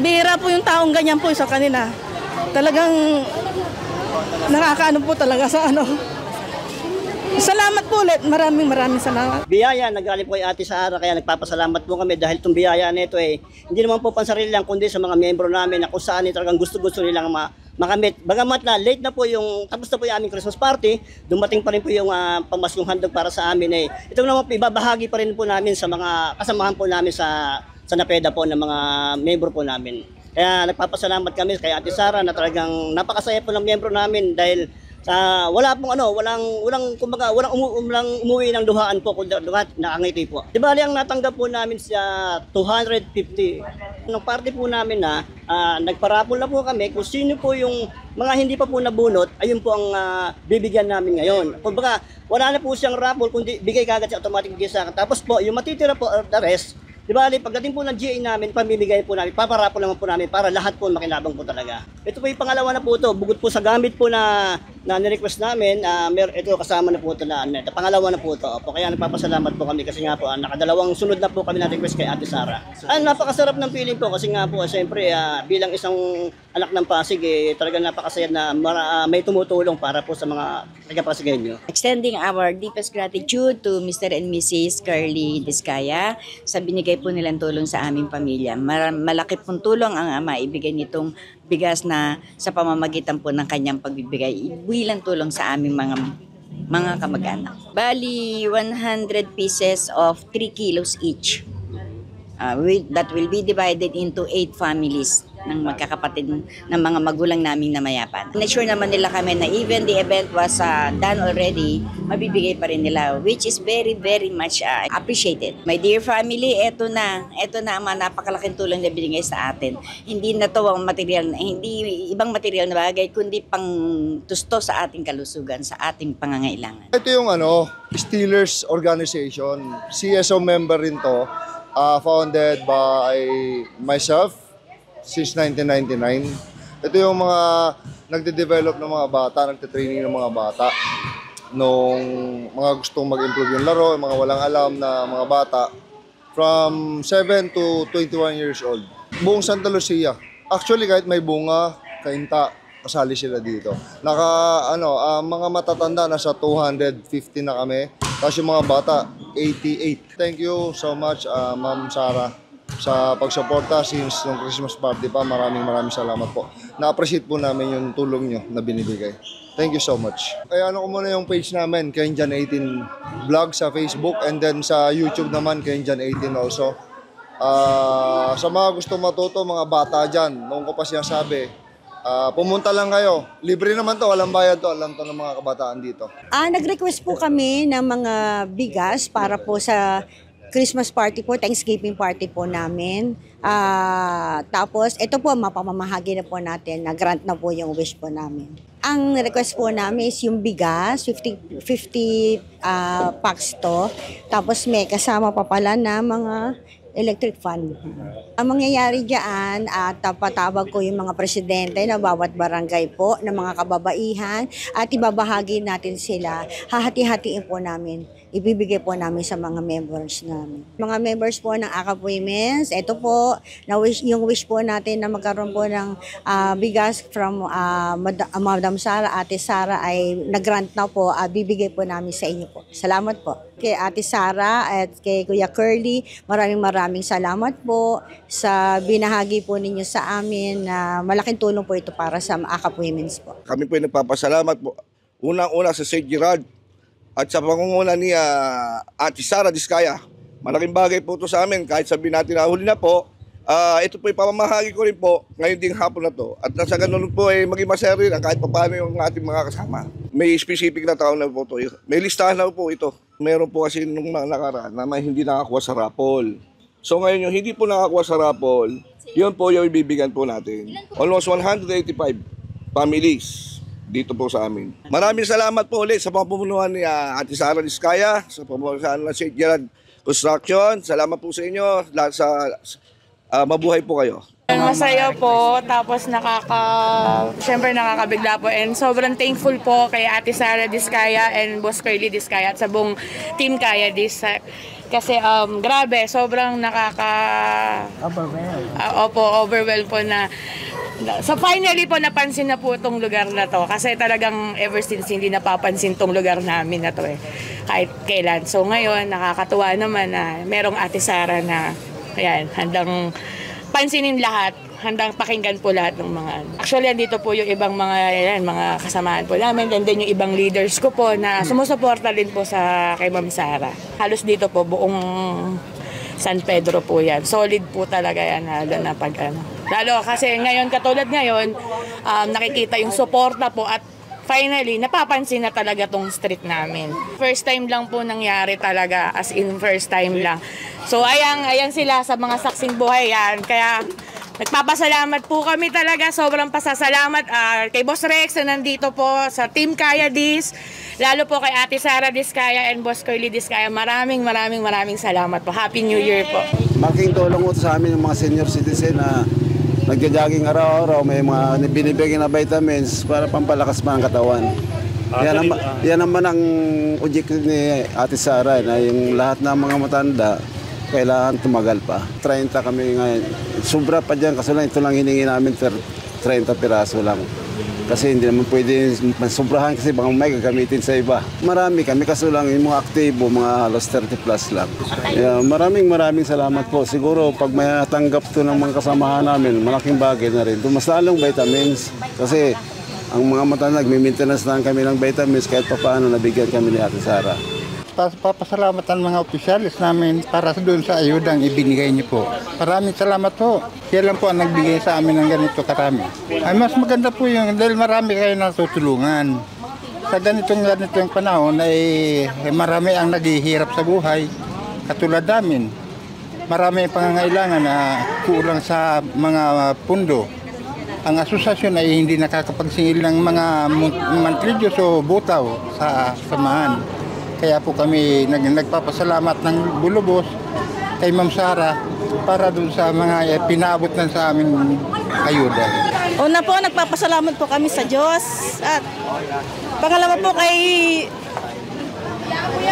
Bihira po yung taong ganyan po sa kanila. Talagang nakakaano po talaga sa ano. Salamat po ulit. Maraming salamat. Biyaya, nagaling po kay Ate Sara, kaya nagpapasalamat po kami dahil itong biyaya nito hindi naman po pansarili lang, kundi sa mga miyembro namin na kung saan talagang gusto nilang makamit. Bagamat na late na po tapos na po yung aming Christmas party, dumating pa rin po yung pamaskong handog para sa amin. Ito naman po, ibabahagi pa rin po namin sa mga kasamahan po namin sa NAPEDA po ng mga miyembro po namin. Kaya nagpapasalamat kami kay Ate Sara na talagang napakasaya po ng miyembro namin dahil walang umuwi ng duhaan po, kundi duhat nakangiti po. Di ba ang natanggap po namin sa 250. Nung party po namin nagparapol na po kami kung sino po yung mga hindi pa po nabunot, ayun po ang bibigyan namin ngayon. Kumbaga, wala na po siyang raffle, kundi bigay kagad siya, automatic bigay sa akin. Tapos po, yung matitira po, the rest, di ba, pagdating po ng GA namin, pamimigay po namin, paparapol naman po namin para lahat po makinabang po talaga. Ito po yung pangalawa na po ito, bukod po sa gamit po na ni-request namin, ito kasama na po ito na pangalawa na po ito. Kaya nagpapasalamat po kami kasi nga po, nakadalawang sunod na po kami na-request kay Ate Sara. Napakasarap ng feeling po kasi nga po, siyempre bilang isang anak ng Pasig, talagang napakasaya na may tumutulong para po sa mga taga-Pasigueño. Extending our deepest gratitude to Mr. and Mrs. Curly Diskaya sa binigay po nilang tulong sa aming pamilya. Malaki pong tulong ang maibigay nitong bigas na sa pamamagitan po ng kanyang pagbibigay bilang tulong sa aming mga kamag-anak. Bali, 100 pieces of 3 kilos each. That will be divided into 8 families ng magkakapatid ng mga magulang naming namayapan. Na-sure naman nila kami na even the event was done already, mabibigay pa rin nila, which is very much appreciated. My dear family, eto na ang mga napakalaking tulong na binigay sa atin. Hindi na to ang material, hindi ibang material na bagay, kundi pang tusto sa ating kalusugan, sa ating pangangailangan. Ito yung Steelers Organization, CSO member rin to, founded by myself, since 1999. Ito yung mga nagde-develop ng mga bata, nagte-training ng mga bata nung mga gustong mag-improve yung laro, yung mga walang alam na mga bata from 7 to 21 years old. Buong Santa Lucia. Actually, kahit may bunga, kainta, kasali sila dito. Mga matatanda nasa 250 na kami. Tapos yung mga bata, 88. Thank you so much, Ma'am Sara, sa pagsuporta since nung Christmas party pa. Maraming salamat po. Na-appreciate po namin yung tulong nyo na binibigay. Thank you so much. Kaya ko muna yung page namin, Kainjan 18 Vlog sa Facebook, and then sa YouTube naman, Kainjan 18 also. Sa mga gusto matuto, mga bata dyan, noong ko pa siya sabi, pumunta lang kayo. Libre naman to, walang bayad to. Alam to ng mga kabataan dito. Nag-request po kami ng mga bigas para po sa Christmas party po, Thanksgiving party po namin. Tapos, ito po, mapamamahagi na po natin, na-grant na po yung wish po namin. Ang request po namin is yung bigas, 50 packs to. Tapos may kasama pa pala na mga electric fan. Ang mangyayari dyan, patawag ko yung mga presidente na bawat barangay po, ng mga kababaihan, at ibabahagi natin sila. Hahati-hatiin po namin. Ibibigay po namin sa mga members namin. Mga members po ng AKAP Women's, ito po, yung wish po natin na magkaroon po ng bigas from Madam Sara, Ate Sara ay nag-grant na po, bibigay po namin sa inyo po. Salamat po. Kay Ate Sara at kay Kuya Curly, maraming salamat po sa binahagi po ninyo sa amin na malaking tulong po ito para sa AKAP Women's po. Kami po ay nagpapasalamat po. Unang-una sa St. Gerard at sa pangunguna ni Ate Sara Diskaya. Malaking bagay po ito sa amin kahit sabihin natin na huli na po. Ito po ipamamahagi ko rin po ngayon ding hapon na to. At sa ganun po ay maging masaya rin kahit paano yung ating mga kasama. May specific na tao na po ito. May listahan na po ito. Meron po kasi nung nakaraan na may hindi nakakuha sa raffle. So ngayon yung hindi po nakakuha sa raffle, yun po yung ibibigyan po natin. Almost 185 families dito po sa amin. Maraming salamat po ulit sa pamumunuan ni Ate Sara Diskaya, sa pamumunuan ng St. Gerard Construction. Salamat po sa inyo. Mabuhay po kayo. Masaya po, tapos siyempre nakakabigla po, and sobrang thankful po kay Ate Sara Diskaya and Boss Curly Diskaya at sa buong Team Kaya Dis. Kasi grabe, sobrang overwhelm po na. So finally po napansin na po itong lugar na to. Kasi talagang ever since hindi napapansin itong lugar namin na to kahit kailan. So ngayon, nakakatuwa naman na merong Ate Sara na ayan, handang pansinin lahat. Handang pakinggan po lahat ng mga Actually, andito po yung ibang mga kasamaan po namin. And then yung ibang leaders ko po na sumusuporta din po kay Ma'am Sara. Halos dito po, buong San Pedro po yan. Solid po talaga yan. Lalo kasi katulad ngayon, nakikita yung suporta po at finally, napapansin na talaga tong street namin. First time lang po nangyari talaga, as in first time lang. So ayan sila sa mga saksing buhay yan. Kaya nagpapasalamat po kami talaga, sobrang pasasalamat kay Boss Rex na nandito po sa Team Kaya Dis, lalo po kay Ate Sara Diskaya and Boss Curly Diskaya. Maraming salamat po. Happy New Year po. Malaking tulong po sa amin yung mga senior citizen na nagja-jogging araw-araw, may mga binibigyan na vitamins para pampalakas pa ang katawan. Yan naman ang objective ni Ate Sara na yung lahat ng mga matanda kailangan tumagal pa. 30 kami ngayon. Sobra pa dyan kasi ito lang hiningi namin 30 piraso lang. Kasi hindi naman pwede sobrahan kasi baka may gagamitin sa iba. Marami kami kaso lang yung mga aktibo, mga halos 30 plus lang. Maraming salamat po. Siguro pag may tanggap to ng mga kasamahan namin, malaking bagay na rin. Mas lalong vitamins kasi ang mga matanda nagmi-maintenance lang kami ng vitamins kahit pa paano nabigyan kami ni Ate Sara. Papasalamat ang mga opisyalis namin para doon sa ayudang ibinigay niyo po. Maraming salamat po. Kaya lang po ang nagbigay sa amin ng ganito karami. Ay mas maganda po yung dahil marami kayo natutulungan. Sa ganitong panahon ay marami ang naghihirap sa buhay. Katulad namin, marami ang pangangailangan na kulang sa mga pundo. Ang asosasyon ay hindi nakakapagsingil ng mga monthly dues o butaw sa samahan. Kaya po kami nagpapasalamat ng bulubos kay Ma'am Sara para dun sa mga pinaabot na sa amin ayuda. Una po, nagpapasalamat po kami sa Diyos. At pangalawa po kay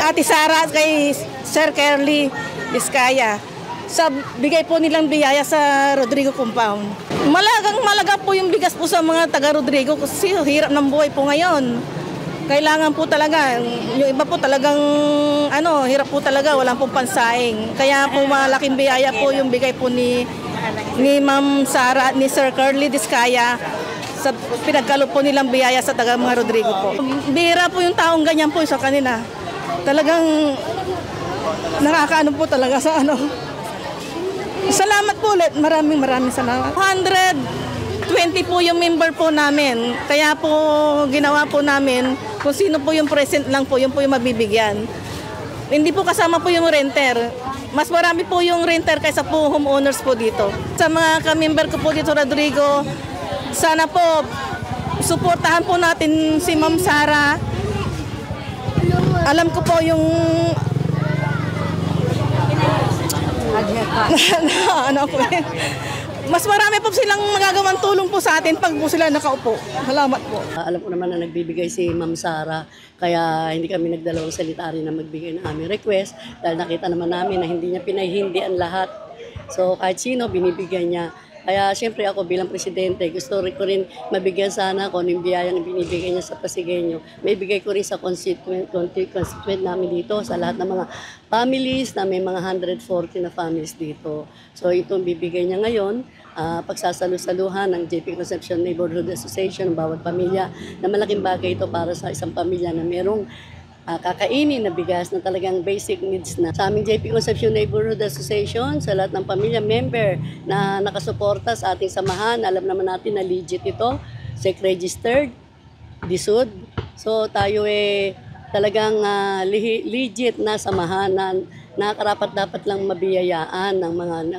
Ate Sara at kay Sir Curly Diskaya sa bigay po nilang biyaya sa Rodrigo Compound. Malaga po yung bigas po sa mga taga Rodrigo kasi hirap ng buhay po ngayon. Kailangan po talaga, yung iba po talagang hirap po talaga, walang pong pansaing. Kaya po malaking biyaya po yung bigay po ni Ma'am Sara at ni Sir Curly Diskaya sa pinagkaloob po nilang biyaya sa taga mga Rodrigo po. Bihira po yung taong ganyan po sa kanila. Talagang nakakaano po talaga sa Salamat po ulit, maraming salamat. 120 po yung member po namin. Kaya po ginawa po namin kung sino po yung present lang po, yun po yung mabibigyan. Hindi po kasama po yung renter. Mas marami po yung renter kaysa po homeowners po dito. Sa mga ka-member ko po dito, Rodrigo, sana po suportahan po natin si Ma'am Sara. Alam ko po yung mas marami po silang magagawang tulong po sa atin pag po sila nakaupo. Salamat po. Alam ko naman na nagbibigay si Ma'am Sara, kaya hindi kami nagdalawang salita rin na magbigay ng aming request dahil nakita naman namin na hindi niya pinahindi ang lahat. So kahit sino binibigyan niya. Kaya siyempre ako bilang presidente, gusto ko rin mabigyan sana kung yung biyayang binibigay niya sa Pasigueño. May bigay ko rin sa constituent namin dito, sa lahat ng mga families na may mga 140 na families dito. So itong bibigay niya ngayon, pagsasalu-saluhan ng JP Concepcion Neighborhood Association ng bawat pamilya, na malaking bagay ito para sa isang pamilya na merong kakainin na bigas na talagang basic needs na. Sa aming JP Concepcion Neighborhood Association, sa lahat ng pamilya member na nakasuporta sa ating samahan, alam naman natin na legit ito, SEC registered, DSUD. So tayo talagang legit na samahan na karapat-dapat lang mabiyayaan ng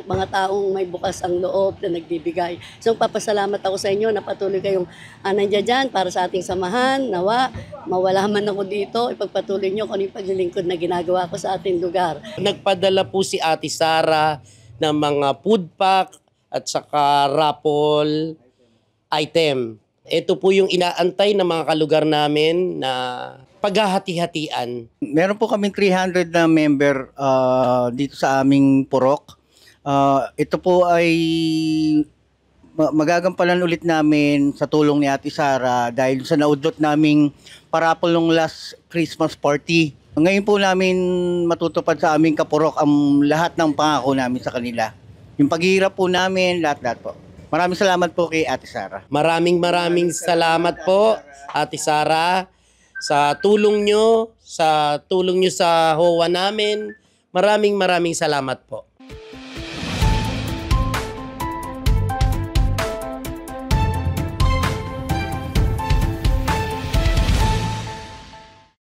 mga taong may bukas ang loob na nagbibigay. So papasalamat ako sa inyo na patuloy kayong nandiyan dyan para sa ating samahan. Nawa, mawala man ako dito, ipagpatuloy nyo kung yung paglilingkod na ginagawa ko sa ating lugar. Nagpadala po si Ate Sara ng mga food pack at saka raffle item. Ito po yung inaantay ng mga kalugar namin na paghahati-hatian. Meron po kaming 300 na member dito sa aming purok. Ito po ay magagampanan ulit namin sa tulong ni Ate Sara dahil sa naudlot naming parapol ng last Christmas party. Ngayon po namin matutupad sa aming kapurok ang lahat ng pangako namin sa kanila. Yung paghihirap po namin, lahat-lahat po. Maraming salamat po kay Ate Sara. Maraming salamat po, Ate Sara, sa tulong nyo sa HOA namin. Maraming salamat po.